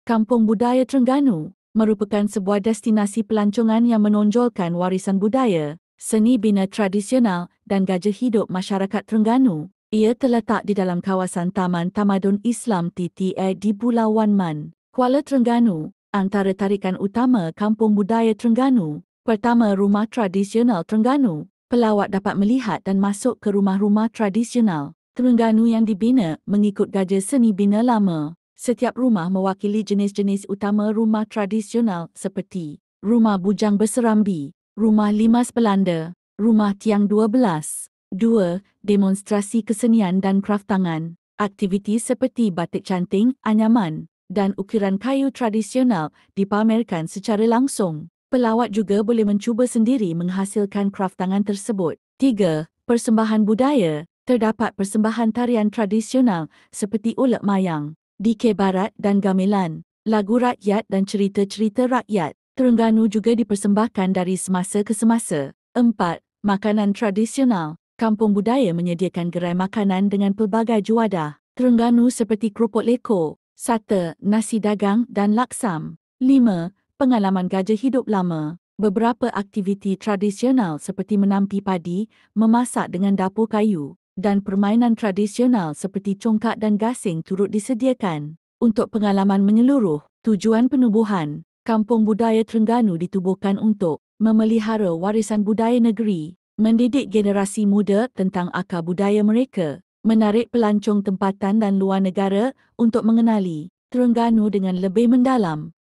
Kampung Budaya Terengganu merupakan sebuah destinasi pelancongan yang menonjolkan warisan budaya, seni bina tradisional dan gaya hidup masyarakat Terengganu. Ia terletak di dalam kawasan Taman Tamadun Islam TTA di Pulau Wan Man, Kuala Terengganu. Antara tarikan utama Kampung Budaya Terengganu, pertama, Rumah Tradisional Terengganu. Pelawat dapat melihat dan masuk ke rumah-rumah tradisional Terengganu yang dibina mengikut gaya seni bina lama. Setiap rumah mewakili jenis-jenis utama rumah tradisional seperti Rumah Bujang Berserambi, Rumah Limas Belanda, Rumah Tiang 12. 2. Demonstrasi kesenian dan kraf tangan. Aktiviti seperti batik canting, anyaman dan ukiran kayu tradisional dipamerkan secara langsung. Pelawat juga boleh mencuba sendiri menghasilkan kraf tangan tersebut. 3. Persembahan budaya. Terdapat persembahan tarian tradisional seperti ulet mayang, dikir barat dan gamelan, lagu rakyat dan cerita-cerita rakyat. Terengganu juga dipersembahkan dari semasa ke semasa. 4. Makanan tradisional. Kampung Budaya menyediakan gerai makanan dengan pelbagai juadah Terengganu seperti keropok leko, sate, nasi dagang dan laksam. 5. Pengalaman gaya hidup lama. Beberapa aktiviti tradisional seperti menampi padi, memasak dengan dapur kayu dan permainan tradisional seperti congkak dan gasing turut disediakan. Untuk pengalaman menyeluruh, tujuan penubuhan Kampung Budaya Terengganu ditubuhkan untuk memelihara warisan budaya negeri, mendidik generasi muda tentang akar budaya mereka, menarik pelancong tempatan dan luar negara untuk mengenali Terengganu dengan lebih mendalam.